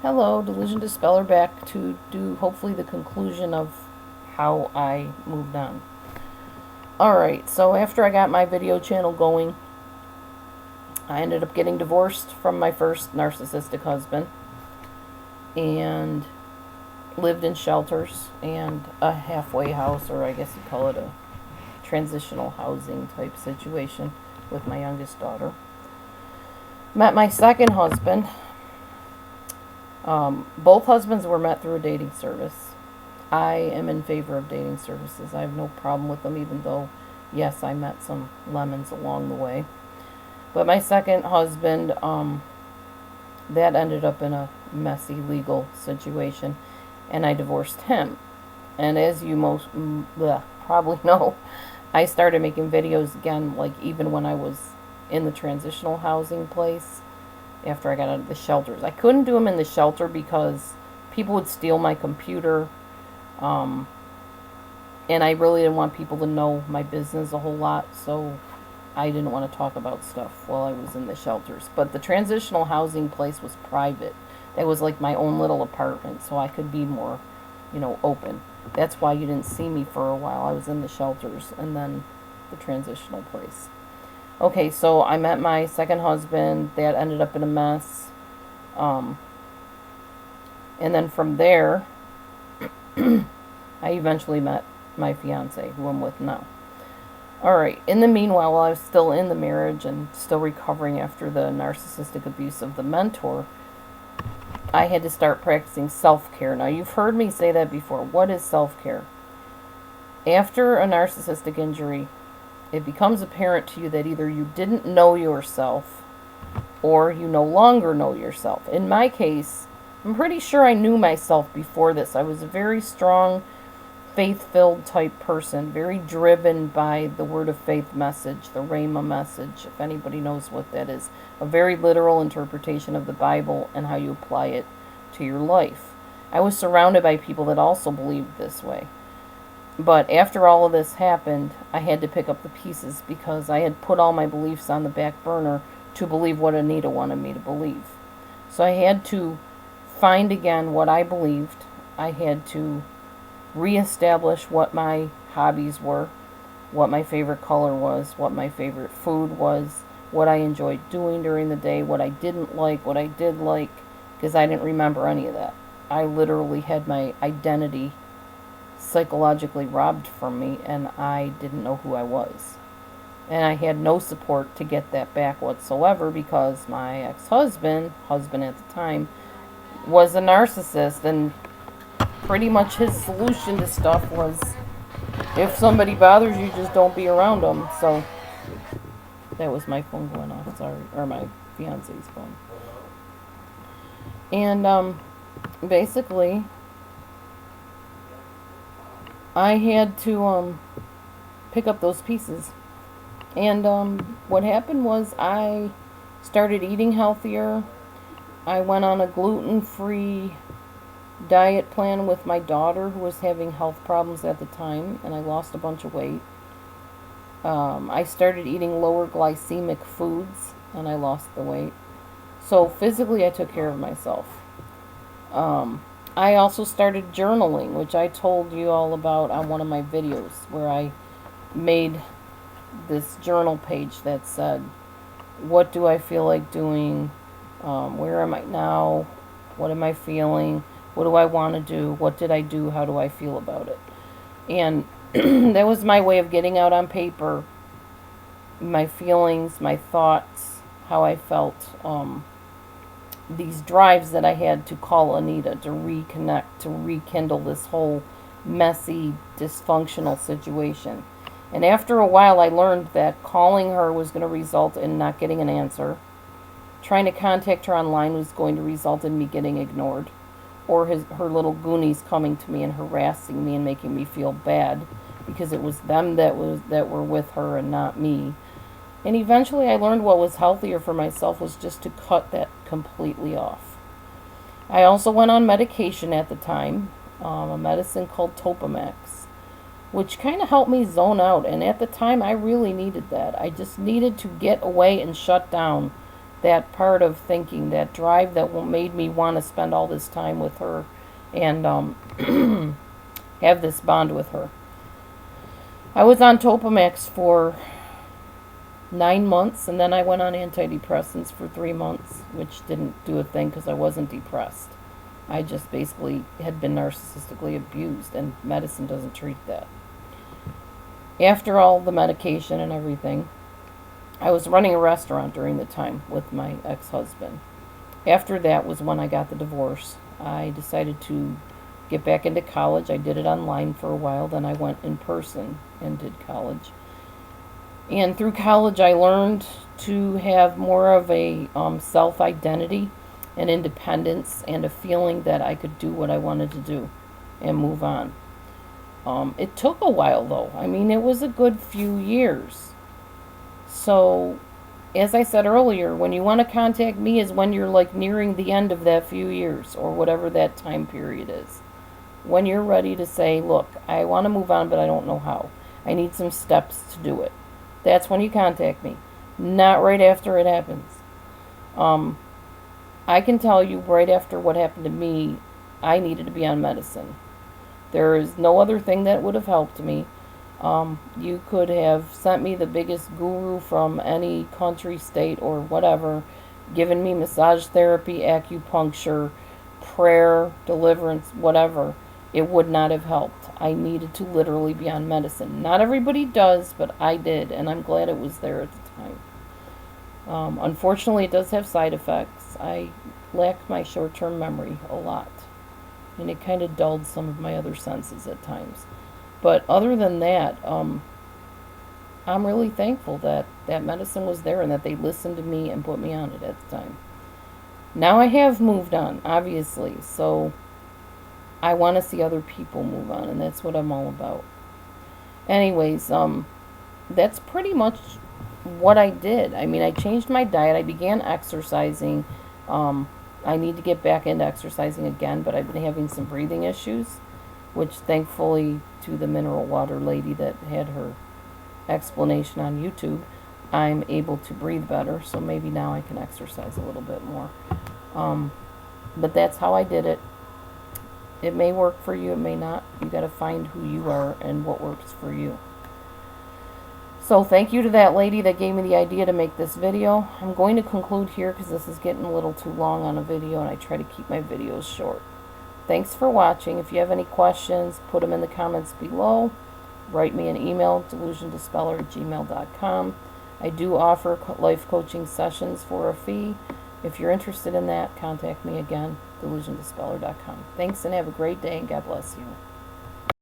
Hello, DelusionDispeller back to do hopefully the conclusion of how I moved on. Alright, so after I got my video channel going, I ended up getting divorced from my first narcissistic husband and lived in shelters and a halfway house, or I guess you'd call it a transitional housing type situation with my youngest daughter. Met my second husband. Both husbands were met through a dating service. I am in favor of dating services. I have no problem with them, even though, yes, I met some lemons along the way. But my second husband, that ended up in a messy legal situation, and I divorced him. And as you probably know, I started making videos again, like even when I was in the transitional housing place. After I got out of the shelters, I couldn't do them in the shelter because people would steal my computer, and I really didn't want people to know my business a whole lot, so I didn't want to talk about stuff while I was in the shelters. But the transitional housing place was private. It was like my own little apartment, so I could be more, open. That's why you didn't see me for a while. I was in the shelters and then the transitional place. Okay, so I met my second husband. That ended up in a mess. And then from there, I eventually met my fiance, who I'm with now. Alright, in the meanwhile, while I was still in the marriage and still recovering after the narcissistic abuse of the mentor, I had to start practicing self-care. Now, you've heard me say that before. What is self-care? After a narcissistic injury, it becomes apparent to you that either you didn't know yourself or you no longer know yourself. In my case, I'm pretty sure I knew myself before this. I was a very strong, faith-filled type person, very driven by the word of faith message, the Rhema message, if anybody knows what that is. A very literal interpretation of the Bible and how you apply it to your life. I was surrounded by people that also believed this way. But after all of this happened, I had to pick up the pieces because I had put all my beliefs on the back burner to believe what Anita wanted me to believe. So I had to find again what I believed. I had to reestablish what my hobbies were, what my favorite color was, what my favorite food was, what I enjoyed doing during the day, what I didn't like, what I did like, because I didn't remember any of that. I literally had my identity psychologically robbed from me, and I didn't know who I was. And I had no support to get that back whatsoever because my ex-husband, husband at the time, was a narcissist, and pretty much his solution to stuff was, if somebody bothers you, just don't be around them. So that was my phone going off, sorry, or my fiance's phone. And basically, I had to pick up those pieces. And what happened was I started eating healthier. I went on a gluten-free diet plan with my daughter, who was having health problems at the time, and I lost a bunch of weight. I started eating lower glycemic foods, and I lost the weight. So physically, I took care of myself. I also started journaling, which I told you all about on one of my videos, where I made this journal page that said, what do I feel like doing? Where am I now? What am I feeling? What do I want to do? What did I do? How do I feel about it? And that was my way of getting out on paper my feelings, my thoughts, how I felt, these drives that I had to call Anita, to reconnect, to rekindle this whole messy, dysfunctional situation. And after a while, I learned that calling her was going to result in not getting an answer. Trying to contact her online was going to result in me getting ignored, or her little goonies coming to me and harassing me and making me feel bad because it was them that were with her and not me. And eventually I learned what was healthier for myself was just to cut that completely off. I also went on medication at the time, a medicine called Topamax, which kind of helped me zone out. And at the time, I really needed that. I just needed to get away and shut down that part of thinking, that drive that made me want to spend all this time with her and have this bond with her. I was on Topamax for 9 months, and then I went on antidepressants for 3 months, which didn't do a thing because I wasn't depressed. I just basically had been narcissistically abused, and medicine doesn't treat that. After all the medication and everything, I was running a restaurant during the time with my ex-husband. After that was when I got the divorce. I decided to get back into college. I did it online for a while, then I went in person and did college. And through college, I learned to have more of a self-identity and independence and a feeling that I could do what I wanted to do and move on. It took a while, though. I mean, it was a good few years. So, as I said earlier, when you want to contact me is when you're like nearing the end of that few years or whatever that time period is. When you're ready to say, look, I want to move on, but I don't know how. I need some steps to do it. That's when you contact me, not right after it happens. I can tell you right after what happened to me, I needed to be on medicine. There is no other thing that would have helped me. You could have sent me the biggest guru from any country, state, or whatever, given me massage therapy, acupuncture, prayer, deliverance, whatever. It would not have helped. I needed to literally be on medicine. Not everybody does, but I did, and I'm glad it was there at the time. Unfortunately, it does have side effects. I lack my short-term memory a lot, and it kind of dulled some of my other senses at times. But other than that, I'm really thankful that that medicine was there and that they listened to me and put me on it at the time. Now I have moved on, obviously, so I want to see other people move on, and that's what I'm all about. Anyways, that's pretty much what I did. I mean, I changed my diet. I began exercising. I need to get back into exercising again, but I've been having some breathing issues, which thankfully to the mineral water lady that had her explanation on YouTube, I'm able to breathe better, so maybe now I can exercise a little bit more. But that's how I did it. It may work for you, it may not. You got to find who you are and what works for you. So thank you to that lady that gave me the idea to make this video. I'm going to conclude here because this is getting a little too long on a video, and I try to keep my videos short. Thanks for watching. If you have any questions, put them in the comments below. Write me an email, DelusionDispeller@gmail.com. I do offer life coaching sessions for a fee. If you're interested in that, contact me again, DelusionDispeller.com. Thanks and have a great day, and God bless you.